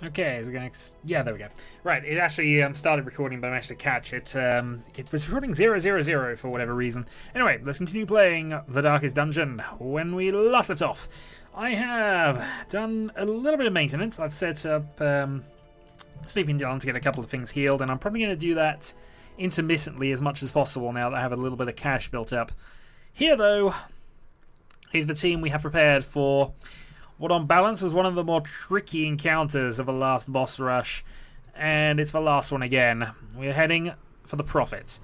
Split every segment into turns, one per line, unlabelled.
Okay, is it going to... Yeah, there we go. Right, it actually started recording, but I managed to catch it. It was recording 000 for whatever reason. Anyway, let's continue playing The Darkest Dungeon. When we last left off, I have done a little bit of maintenance. I've set up Sleeping Down to get a couple of things healed, and I'm probably going to do that intermittently as much as possible now that I have a little bit of cash built up. Here, though, is the team we have prepared for what on balance was one of the more tricky encounters of the last boss rush, and it's the last one again. We're heading for the Prophet.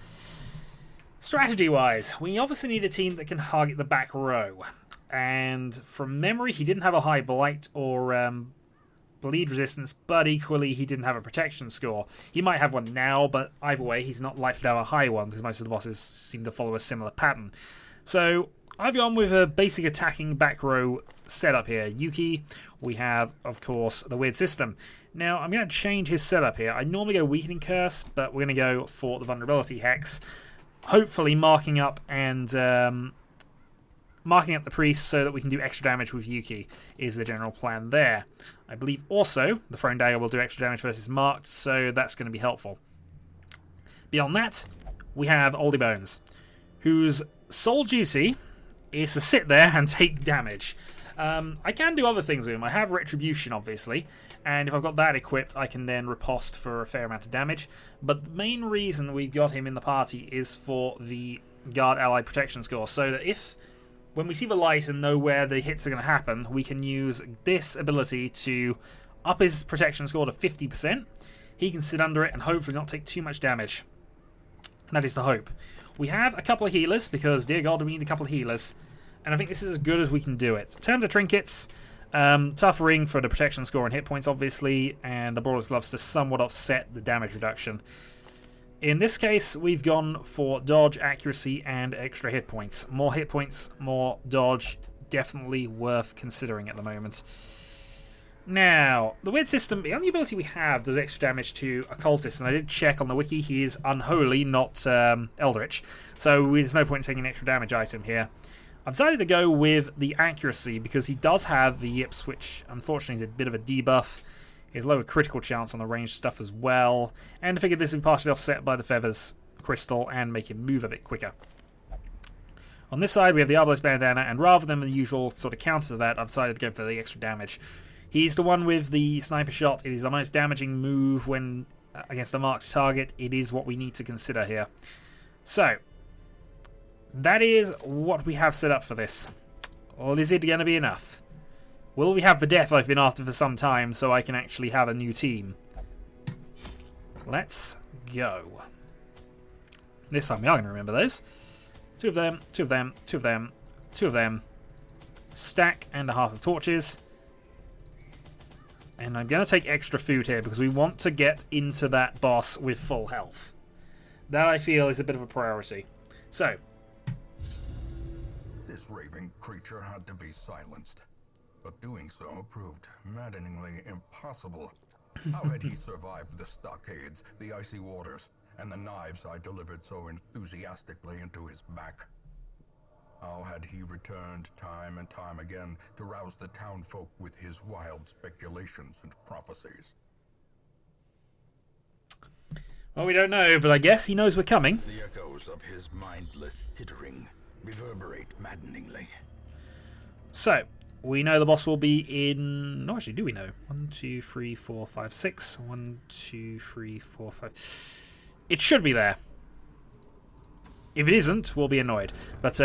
Strategy-wise, we obviously need a team that can target the back row, and from memory he didn't have a high blight or bleed resistance, but equally he didn't have a protection score. He might have one now, but either way he's not likely to have a high one because most of the bosses seem to follow a similar pattern. So I've gone with a basic attacking back row setup here. Yuki, we have, of course, the weird system. Now, I'm going to change his setup here. I normally go Weakening Curse, but we're going to go for the Vulnerability Hex. Hopefully marking up and marking up the priest so that we can do extra damage with Yuki is the general plan there. I believe also the Thrown Dagger will do extra damage versus marked, so that's going to be helpful. Beyond that, we have Oldie Bones, whose sole duty is to sit there and take damage. I can do other things with him. I have Retribution, obviously, and if I've got that equipped, I can then riposte for a fair amount of damage. But the main reason we've got him in the party is for the Guard Ally Protection score, so that if, when we see the light and know where the hits are going to happen, we can use this ability to up his protection score to 50%. He can sit under it and hopefully not take too much damage. That is the hope. We have a couple of healers, because, dear God, we need a couple of healers. And I think this is as good as we can do it. In terms of trinkets, tough ring for the protection score and hit points, obviously, and the Brawler's Gloves to somewhat offset the damage reduction. In this case, we've gone for dodge, accuracy, and extra hit points. More hit points, more dodge, definitely worth considering at the moment. Now, the weird system, the only ability we have does extra damage to occultists, and I did check on the wiki, he is unholy, not eldritch, so there's no point in taking an extra damage item here. I've decided to go with the accuracy because he does have the yips, which unfortunately is a bit of a debuff. He has lower critical chance on the ranged stuff as well, and I figured this would be partially offset by the feathers crystal and make him move a bit quicker. On this side we have the Arbalest Bandana, and rather than the usual sort of counter to that, I've decided to go for the extra damage. He's the one with the sniper shot. It is the most damaging move when against a marked target. It is what we need to consider here. So, that is what we have set up for this. Well, is it going to be enough? Will we have the death I've been after for some time so I can actually have a new team? Let's go. This time we are going to remember those. Two of them, two of them, two of them, two of them. Stack and a half of torches. And I'm going to take extra food here because we want to get into that boss with full health. That, I feel, is a bit of a priority. So,
this raving creature had to be silenced, but doing so proved maddeningly impossible. How had he survived the stockades, the icy waters, and the knives I delivered so enthusiastically into his back? How had he returned time and time again to rouse the townfolk with his wild speculations and prophecies?
Well, we don't know, but I guess he knows we're coming.
The echoes of his mindless tittering reverberate maddeningly.
So, we know the boss will be in... No, actually, do we know? 1, 2, 3, 4, 5, 6. 1, 2, 3, 4, 5... It should be there. If it isn't, we'll be annoyed. But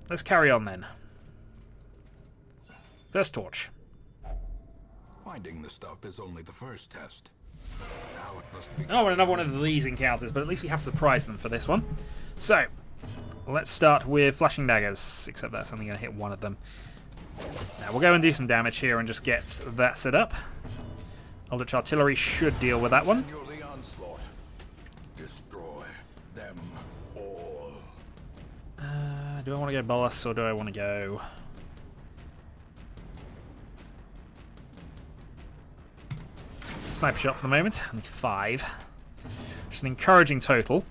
let's carry on then. First torch.
Finding the stuff is only the first test. Now it must be...
Oh, and another one of these encounters, but at least we have surprised them for this one. So, let's start with flashing daggers, except that's only going to hit one of them. Now, we'll go and do some damage here and just get that set up. Eldritch Artillery should deal with that one.
The onslaught. Destroy them all.
Do I want to go Bolus or do I want to go... Sniper shot for the moment, only 5. Which is an encouraging total.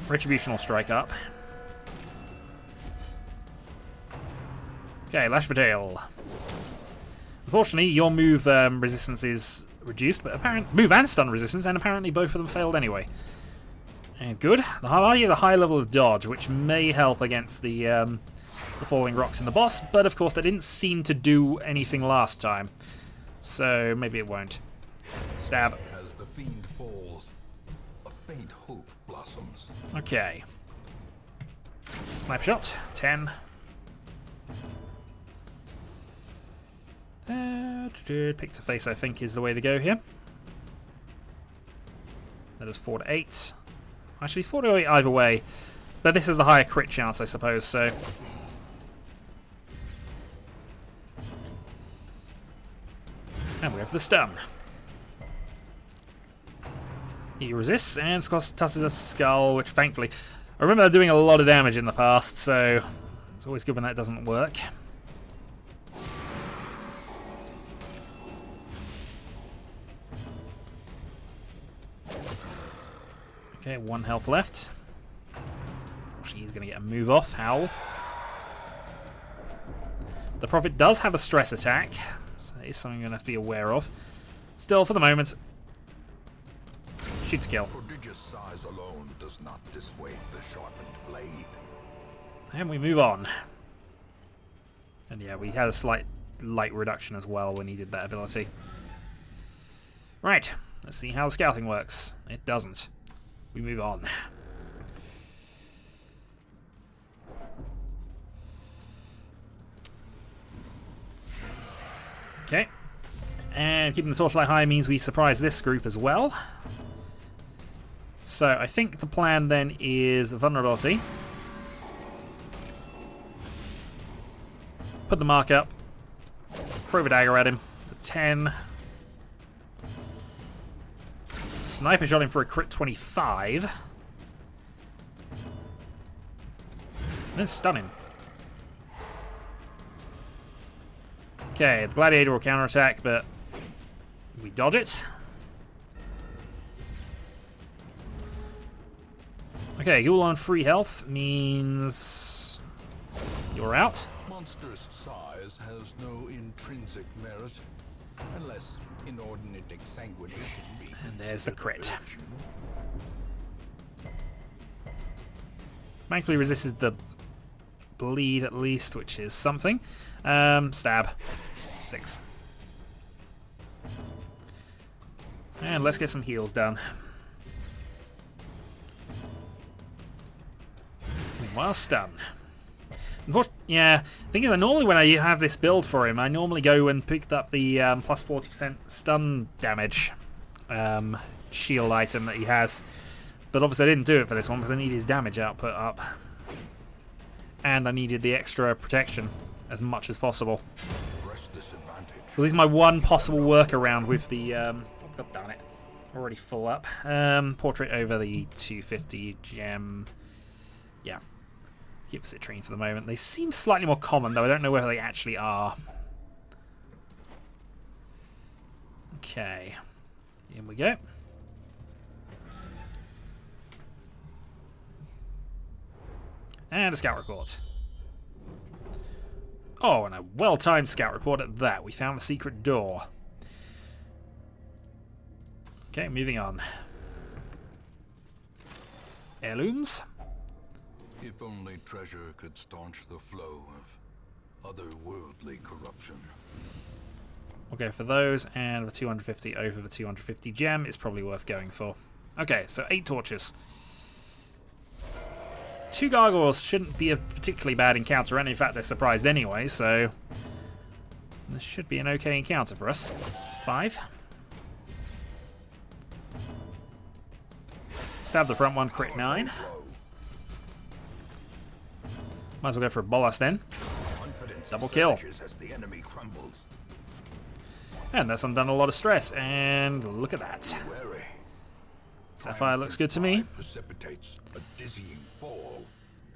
Retribution will strike up. Okay, Lash for Tail. Unfortunately, your move resistance is reduced, but move and stun resistance, and apparently both of them failed anyway. And good. The Harvey has a high level of dodge, which may help against the falling rocks in the boss, but of course that didn't seem to do anything last time. So maybe it won't. Stab.
As the fiend falls, a faint hope blossoms.
Okay. Sniper shot. 10. Pick to face, I think, is the way to go here. That is 4 to 8. Actually, 4 to 8 either way. But this is the higher crit chance, I suppose, so... And we have the stun. He resists and tosses a skull, which thankfully... I remember doing a lot of damage in the past, so... It's always good when that doesn't work. Okay, 1 health left. She's going to get a move off. Howl. The Prophet does have a stress attack, so that is something you're going to have to be aware of. Still, for the moment, shoot to kill.
Prodigious size alone does not dissuade the sharpened blade.
And we move on. And yeah, we had a slight light reduction as well when he did that ability. Right, let's see how the scouting works. It doesn't. We move on. Okay. And keeping the torchlight high means we surprise this group as well. So I think the plan then is vulnerability. Put the mark up. Throw the dagger at him. The 10. Sniper shot him for a crit 25. Then stun him. Okay, the gladiator will counterattack, but we dodge it. Okay, you're on free health means you're out.
Monster's size has no intrinsic merit, unless inordinate exsanguination be.
And there's the crit. Thankfully resisted the bleed at least, which is something. Stab. 6. And let's get some heals done. Meanwhile, stun. Yeah, the thing is, normally when I have this build for him, I normally go and pick up the plus 40% stun damage shield item that he has. But obviously I didn't do it for this one because I need his damage output up. And I needed the extra protection as much as possible. Well, this is my one possible workaround with the... God damn it. Already full up. Portrait over the 250 gem. Yeah. Keep the citrine for the moment. They seem slightly more common, though. I don't know whether they actually are. Okay. In we go. And a scout report. Oh, and a well-timed scout report at that. We found the secret door. Okay, moving on. Heirlooms.
If only treasure could staunch the flow of otherworldly corruption.
We'll go for those, and the 250 over the 250 gem is probably worth going for. Okay, so 8 torches. 2 gargoyles shouldn't be a particularly bad encounter, and in fact they're surprised anyway, so this should be an okay encounter for us. 5. Stab the front one, crit 9. Might as well go for a bolus then. Double kill. And that's undone a lot of stress, and look at that. Sapphire looks good to me.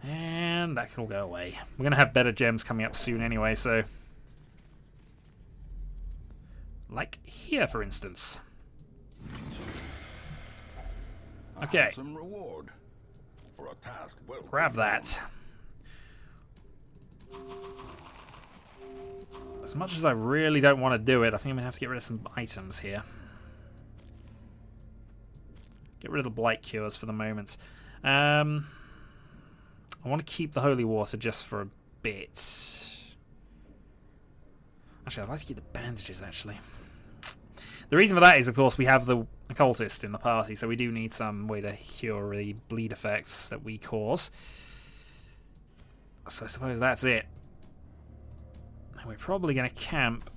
And that can all go away. We're going to have better gems coming up soon anyway, so... Like here, for instance. Okay. Grab that. As much as I really don't want to do it, I think I'm going to have to get rid of some items here. Get rid of the blight cures for the moment. I want to keep the holy water just for a bit. Actually, I'd like to keep the bandages, actually. The reason for that is, of course, we have the occultist in the party, so we do need some way to cure the bleed effects that we cause. So I suppose that's it. And we're probably going to camp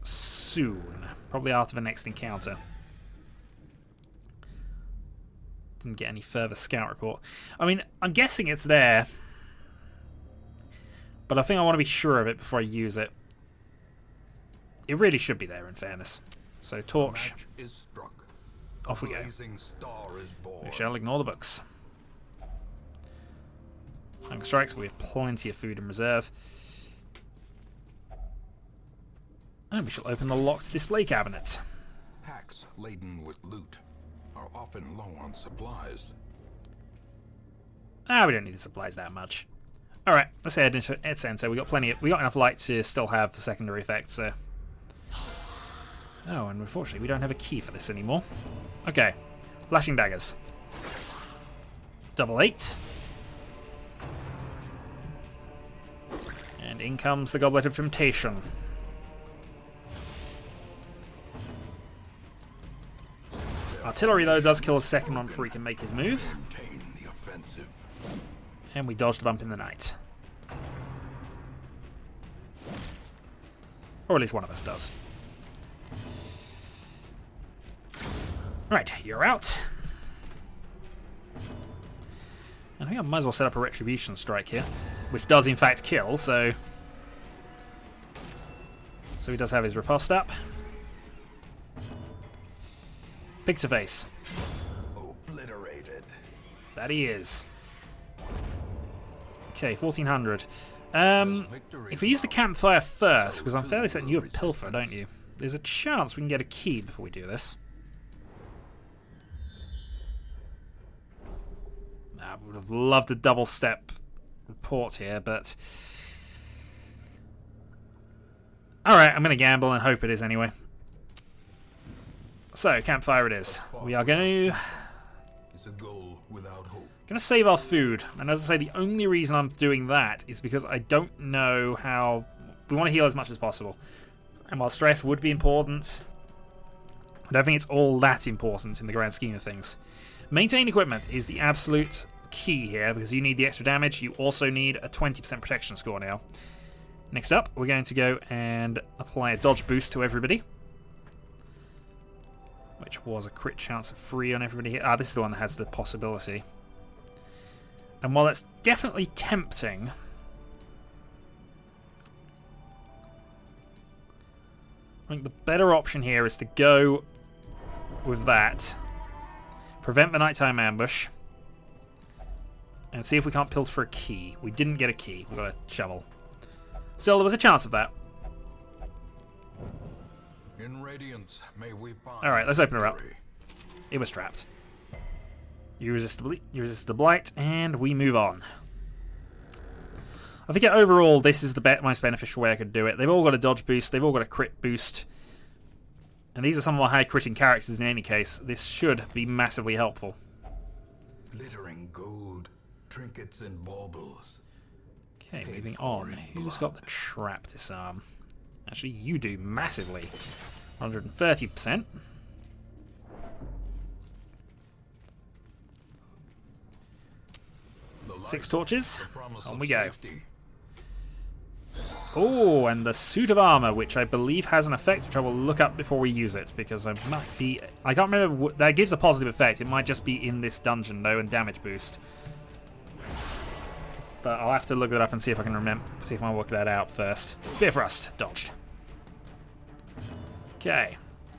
soon. Probably after the next encounter. Didn't get any further scout report. I mean, I'm guessing it's there. But I think I want to be sure of it before I use it. It really should be there, in fairness. So, torch.
Is struck.
Off we go.
Star is born.
We shall ignore the books. Hunger strikes, but we have plenty of food in reserve. And we shall open the locked display cabinet.
Packs laden with loot are often low on supplies.
We don't need the supplies that much. Alright, let's head into center. We got enough light to still have the secondary effects, so. Oh, and unfortunately we don't have a key for this anymore. Okay. Flashing daggers. 8. And in comes the Goblet of Temptation. Artillery, though, does kill a second one before he can make his move. And we dodged a bump in the night. Or at least one of us does. Right, you're out. And I think I might as well set up a retribution strike here. Which does in fact kill, so... So he does have his riposte up. Pixaface.
Obliterated.
That he is. Okay, 1400. If we use the campfire first, because I'm fairly certain you have Pilfer, don't you? There's a chance we can get a key before we do this. I would have loved a double-step report here, but... Alright, I'm going to gamble and hope it is anyway. So, campfire it is. We are going to save our food. And as I say, the only reason I'm doing that is because I don't know how... We want to heal as much as possible. And while stress would be important, I don't think it's all that important in the grand scheme of things. Maintain equipment is the absolute key here, because you need the extra damage. You also need a 20% protection score now. Next up, we're going to go and apply a dodge boost to everybody. Which was a crit chance of 3 on everybody here. This is the one that has the possibility. And while that's definitely tempting... I think the better option here is to go with that. Prevent the nighttime ambush. And see if we can't pilfer a key. We didn't get a key. We got a shovel. Still, there was a chance of that.
In Radiance, may we find
Alright, let's open her up. It was trapped. You resist the blight, and we move on. I think overall, this is the most beneficial way I could do it. They've all got a dodge boost, they've all got a crit boost. And these are some of our high critting characters in any case. This should be massively helpful.
Glittering gold, trinkets and baubles.
Okay, moving on. Who's got the trap disarm? Actually, you do massively. 130%. Six torches. On we go. Oh, and the suit of armor, which I believe has an effect, which I will look up before we use it, because I might be... I can't remember... That gives a positive effect. It might just be in this dungeon, though, and damage boost. But I'll have to look it up and see if I can remember... See if I can work that out first. Spear Thrust. Dodged. Okay.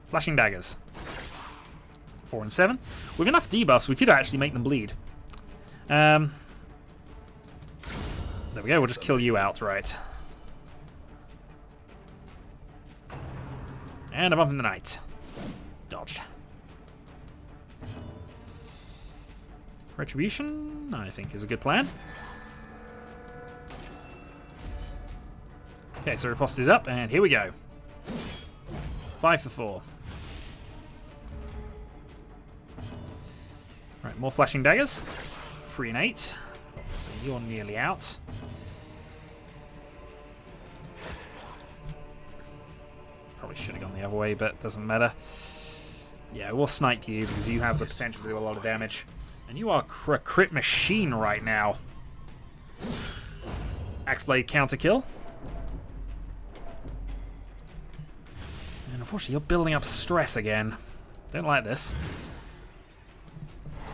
Flashing Daggers. 4 and 7. With enough debuffs, we could actually make them bleed. There we go. We'll just kill you outright. And a bump in the night. Dodged. Retribution, I think, is a good plan. Okay, so riposte is up, and here we go. 5 for 4. Right, more flashing daggers. 3 and 8. So you're nearly out. Probably should have gone the other way, but doesn't matter. Yeah, we'll snipe you because you have the potential to do a lot of damage. And you are a crit machine right now. Axeblade counter kill. And unfortunately, you're building up stress again. Don't like this.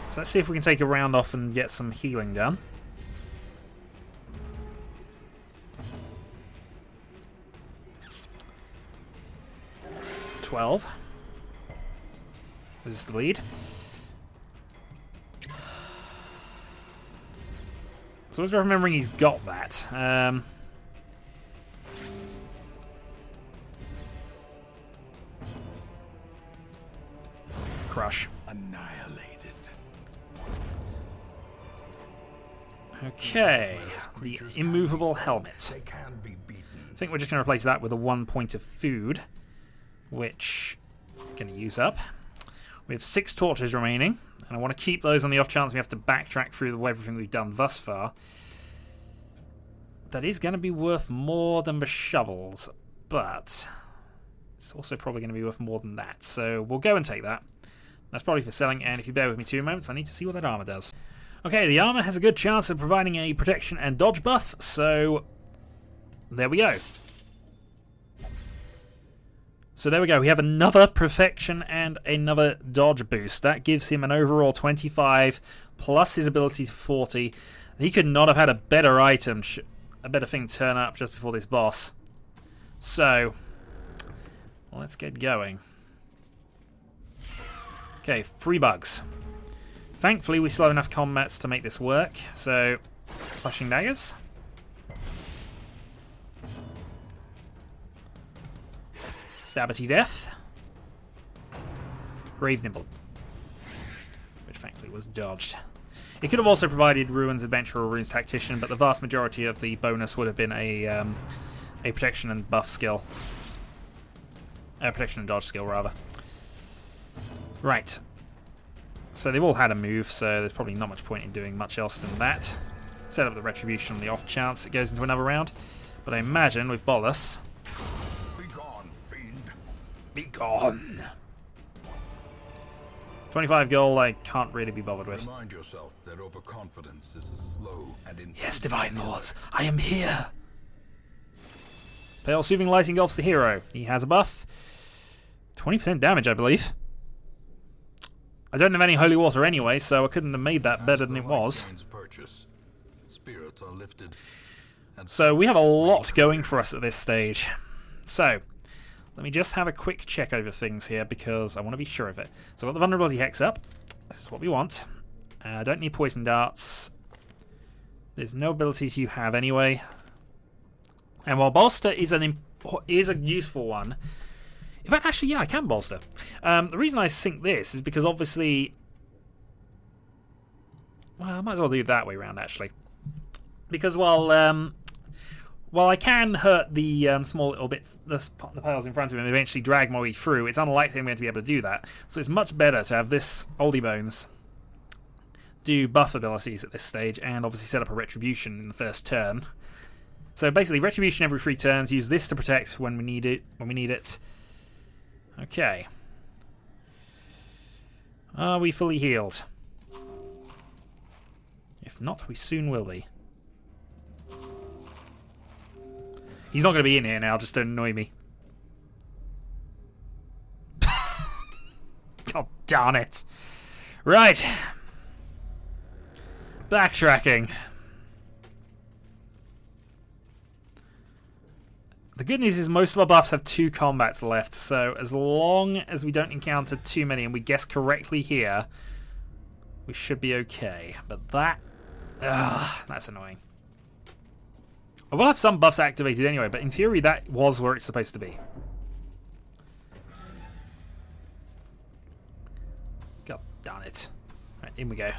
So let's see if we can take a round off and get some healing done. $12. Resist the bleed. So I was remembering he's got that. Crush.
Annihilated.
Okay, the immovable helmet.
They can be beaten.
I think we're just going to replace that with a 1 point of food, which I'm going to use up. We have 6 torches remaining, and I want to keep those on the off chance we have to backtrack through everything we've done thus far. That is going to be worth more than the shovels, but it's also probably going to be worth more than that. So we'll go and take that. That's probably for selling, and if you bear with me 2 moments, I need to see what that armor does. Okay, the armor has a good chance of providing a protection and dodge buff, so there we go. So there we go, we have another perfection and another dodge boost. That gives him an overall 25 plus his ability to 40. He could not have had a better item, a better thing turn up just before this boss. So, let's get going. Okay, 3 bugs. Thankfully we still have enough combats to make this work, so flashing daggers. Stabity Death. Grave Nibble. Which thankfully was dodged. It could have also provided Ruins Adventurer or Ruins Tactician, but the vast majority of the bonus would have been a protection and buff skill. Protection and dodge skill, rather. Right. So they've all had a move, so there's probably not much point in doing much else than that. Set up the Retribution on the off chance it goes into another round. But I imagine with Bolus... Be gone. 25 gold I can't really be bothered with.
Remind yourself that overconfidence is a slow and
yes, Divine Lords, I am here. Pale Soothing Light engulfs the hero. He has a buff. 20% damage, I believe. I don't have any holy water anyway, so I couldn't have made that better than it was.
Spirits are lifted.
So we have a lot going for us at this stage. So... let me just have a quick check over things here because I want to be sure of it. So I've got the vulnerability hex up. This is what we want. I don't need poison darts. There's no abilities you have anyway. And while bolster is a useful one... in fact, actually, yeah, I can bolster. The reason I think this is because obviously... well, I might as well do it that way around, actually. Because while I can hurt the small little bits, the piles in front of him, and eventually drag my way through, it's unlikely I'm going to be able to do that. So it's much better to have this Oldie Bones do buff abilities at this stage, and obviously set up a Retribution in the first turn. So basically, Retribution every 3 turns. Use this to protect when we need it. Okay. Are we fully healed? If not, we soon will be. He's not going to be in here now, just don't annoy me. God darn it. Right. Backtracking. The good news is most of our buffs have 2 combats left, so as long as we don't encounter too many and we guess correctly here, we should be okay. But that's annoying. I will have some buffs activated anyway, but in theory that was where it's supposed to be. God darn it. Right, in we go.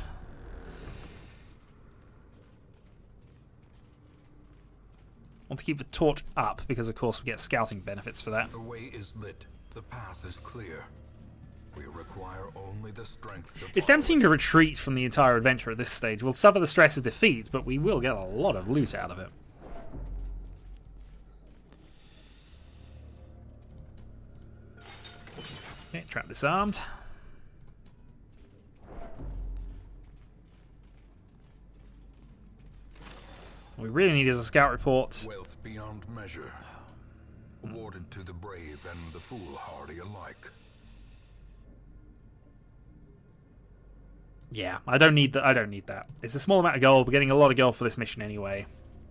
want to keep the torch up because, of course, we get scouting benefits for that.
The way is lit. The path is clear. We require only the strength to
It's
follow
tempting
it.
to retreat from the entire adventure at this stage. We'll suffer the stress of defeat, but we will get a lot of loot out of it. Okay, trap disarmed. What we really need is a scout report.
Wealth beyond measure, awarded to the brave and the foolhardy alike.
Yeah, I don't need that. I don't need that. It's a small amount of gold. We're getting a lot of gold for this mission anyway.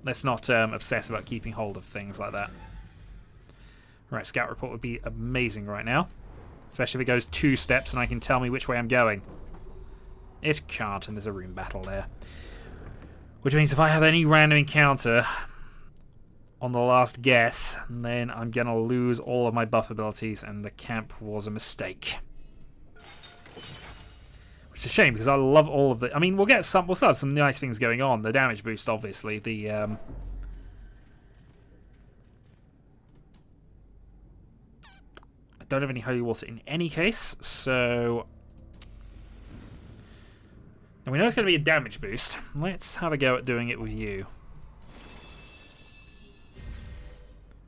Let's not obsess about keeping hold of things like that. Right, scout report would be amazing right now. Especially if it goes 2 steps and I can tell me which way I'm going. It can't, and there's a room battle there. Which means if I have any random encounter on the last guess, then I'm going to lose all of my buff abilities, and the camp was a mistake. Which is a shame, because I love all of the... I mean, we'll still have some nice things going on. The damage boost, obviously. The... I don't have any holy water in any case, so... And we know it's going to be a damage boost. Let's have a go at doing it with you.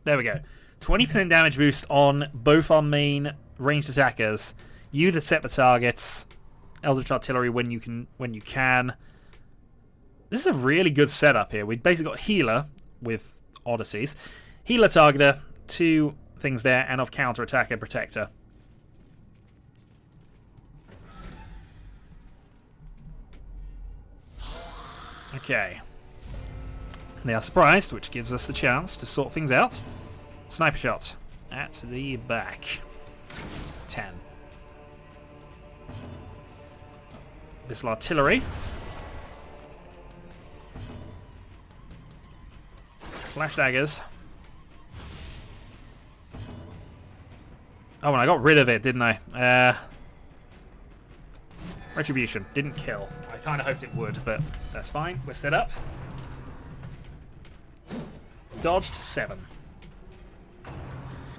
There we go. 20% damage boost on both our main ranged attackers. You to set the targets. Eldritch Artillery when you can. This is a really good setup here. We've basically got healer with Odysseys. Healer targeter, 2 things there, and of counter attacker protector. Okay. They are surprised, which gives us the chance to sort things out. Sniper shot at the back. 10. Missile artillery. Flash daggers. Oh, and I got rid of it, didn't I? Retribution. Didn't kill. I kind of hoped it would, but that's fine. We're set up. Dodged 7.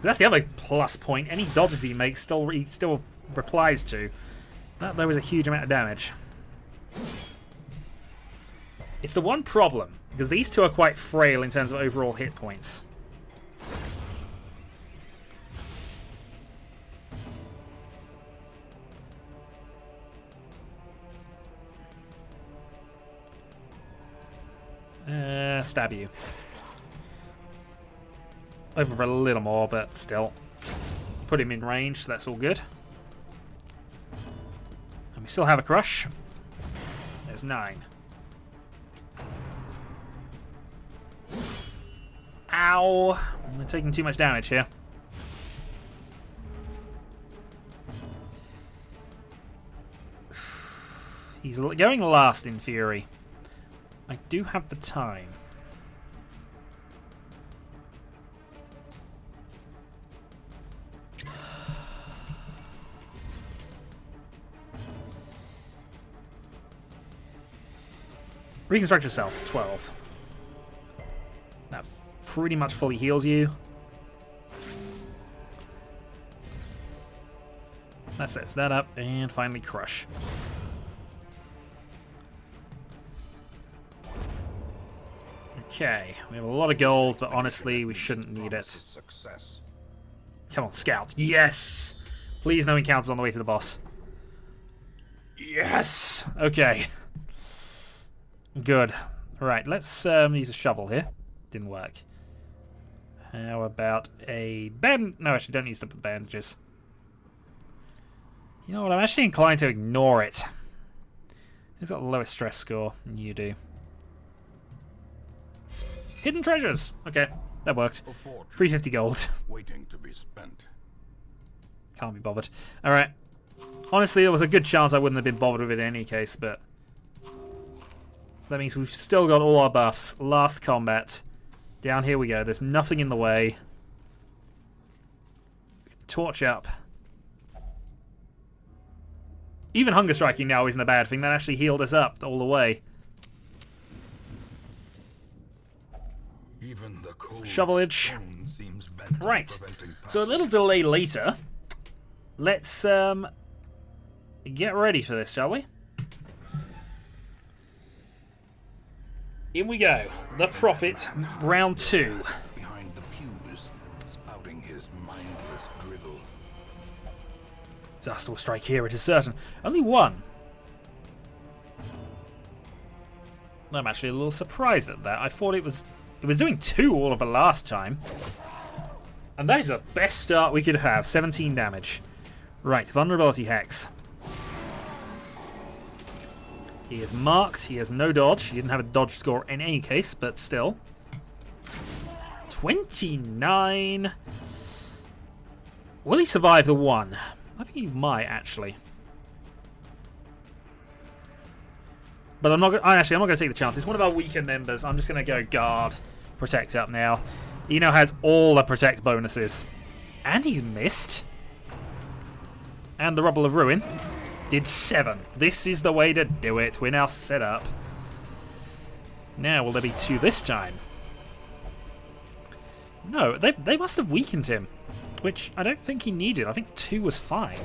That's the other plus point. Any dodges he makes he still replies to. That there was a huge amount of damage. It's the one problem, because these 2 are quite frail in terms of overall hit points. Stab you. Over for a little more, but still. Put him in range, so that's all good. And we still have a crush. There's 9. Ow! We're taking too much damage here. He's going last in theory. I do have the time. Reconstruct yourself, 12. That pretty much fully heals you. That sets that up, and finally crush. Okay, we have a lot of gold, but honestly, we shouldn't need it.
Success.
Come on, scout. Yes! Please no encounters on the way to the boss. Yes! Okay. Good. Alright, let's use a shovel here. Didn't work. How about a band... No, actually, don't use the bandages. You know what, I'm actually inclined to ignore it. Who's got the lowest stress score? You do. Hidden treasures! Okay, that worked. 350 gold.
Waiting to be spent.
Can't be bothered. Alright. Honestly, there was a good chance I wouldn't have been bothered with it in any case, but... That means we've still got all our buffs. Last combat. Down here we go. There's nothing in the way. Torch up. Even hunger striking now isn't a bad thing. That actually healed us up all the way.
Even the cold
Shovelage.
stone seems bent on
Right.
preventing
So a
passage.
little delay later. Let's get ready for this, shall we? In we go. The Prophet, round 2.
Behind the pews, spouting his mindless drivel.
Disaster will strike here, it is certain. Only one. I'm actually a little surprised at that. I thought it was doing 2 all of the last time. And that is the best start we could have. 17 damage. Right, vulnerability hex. He is marked. He has no dodge. He didn't have a dodge score in any case, but still. 29. Will he survive the 1? I think he might, actually. But I'm not going to take the chance. It's one of our weaker members. I'm just going to go guard, protect up now. He now has all the protect bonuses. And he's missed. And the Rubble of Ruin did 7. This is the way to do it. We're now set up. Now, will there be 2 this time? No, they must have weakened him. Which I don't think he needed. I think 2 was fine.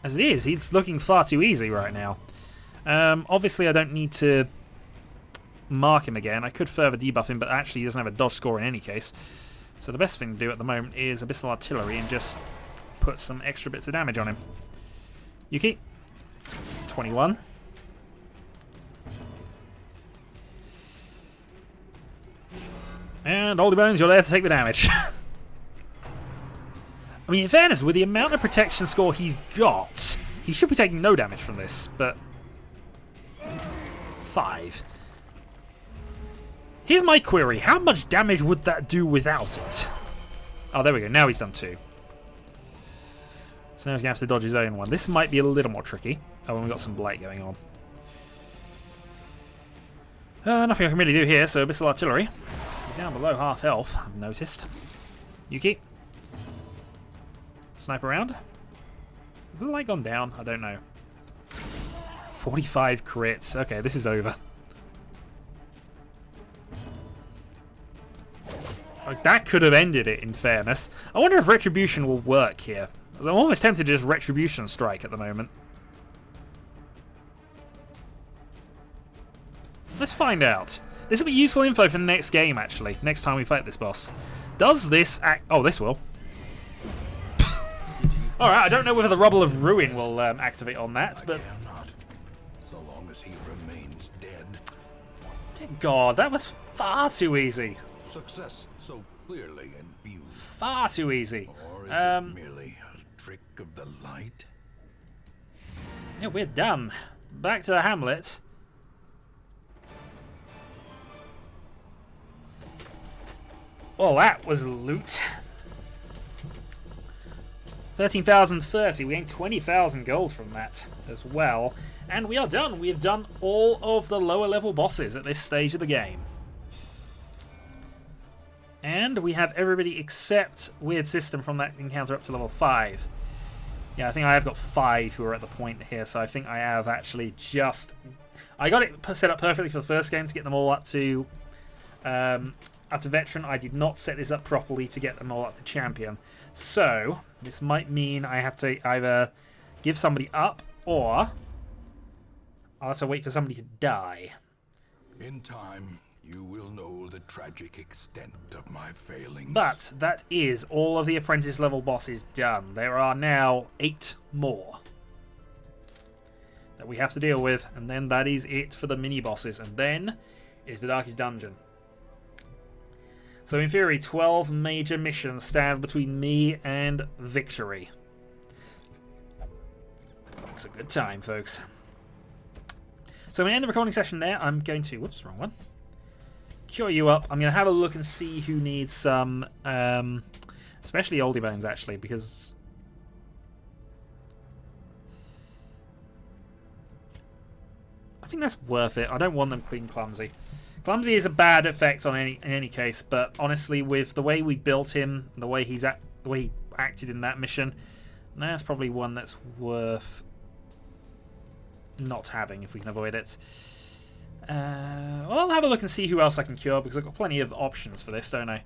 As it is, he's looking far too easy right now. Obviously, I don't need to mark him again. I could further debuff him, but actually he doesn't have a dodge score in any case. So the best thing to do at the moment is Abyssal Artillery and just put some extra bits of damage on him. Yuki. 21. And Oldie Bones, you're there to take the damage. I mean, in fairness, with the amount of protection score he's got, he should be taking no damage from this, but 5. Here's my query. How much damage would that do without it? Oh, there we go. Now he's done 2. So now he's going to have to dodge his own one. This might be a little more tricky. Oh, and we've got some blight going on. Nothing I can really do here, so Abyssal Artillery. He's down below half health, I've noticed. Yuki. Snipe around. Has the light gone down? I don't know. 45 crits. Okay, this is over. Like, that could have ended it, in fairness. I wonder if Retribution will work here. Because I'm almost tempted to just Retribution strike at the moment. Let's find out. This will be useful info for the next game, actually. Next time we fight this boss. Does this act... Oh, this will. Alright, I don't know whether the Rubble of Ruin will activate on that, but...
Cannot, so long as he remains dead.
Dear God, that was far too easy.
Success so clearly in view.
Far too easy.
Or is it merely a trick of the light?
Yeah, we're done. Back to Hamlet. Well, that was loot. 13,030. We gained 20,000 gold from that as well. And we are done. We have done all of the lower level bosses at this stage of the game. And we have everybody except Weird System from that encounter up to level 5. Yeah, I think I have got 5 who are at the point here, so I think I have actually just... I got it set up perfectly for the first game to get them all up to Veteran. I did not set this up properly to get them all up to Champion. So, this might mean I have to either give somebody up, or I'll have to wait for somebody to die.
In time, you will know the tragic extent of my failings.
But that is all of the apprentice level bosses done. There are now 8 more that we have to deal with, and then that is it for the mini bosses, and then is the Darkest Dungeon. So in theory, 12 major missions stand between me and victory. It's a good time, folks. So I'm going to end the recording session there. I'm going to... Whoops, wrong one. Cure you up. I'm going to have a look and see who needs some... especially Oldie Bones, actually, because... I think that's worth it. I don't want them clean clumsy. Clumsy is a bad effect on in any case, but honestly, with the way we built him, the way he acted in that mission, that's probably one that's worth not having if we can avoid it. Well, I'll have a look and see who else I can cure, because I've got plenty of options for this, don't I?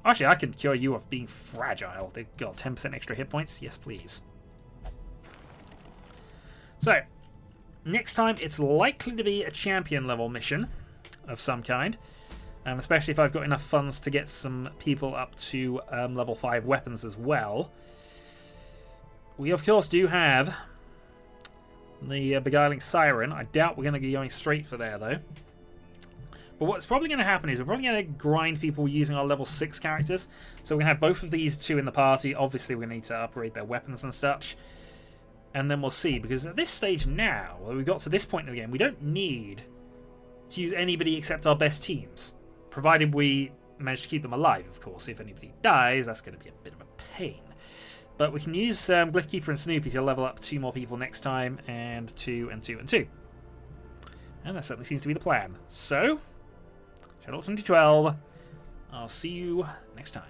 Actually, I can cure you of being fragile. They've got 10% extra hit points. Yes, please. So, next time, it's likely to be a champion level mission of some kind. Especially if I've got enough funds to get some people up to level 5 weapons as well. We, of course, do have the Beguiling Siren. I doubt we're going to be going straight for there, though. But what's probably going to happen is we're probably going to grind people using our level 6 characters. So we're going to have both of these two in the party. Obviously, we're going to need to upgrade their weapons and such. And then we'll see. Because at this stage now, where we've got to this point in the game, we don't need to use anybody except our best teams. Provided we manage to keep them alive, of course. If anybody dies, that's going to be a bit of a pain. But we can use Glyphkeeper and Snoopy to level up 2 more people next time. And 2 and 2 and 2. And that certainly seems to be the plan. So, Shadowhawk 2012. I'll see you next time.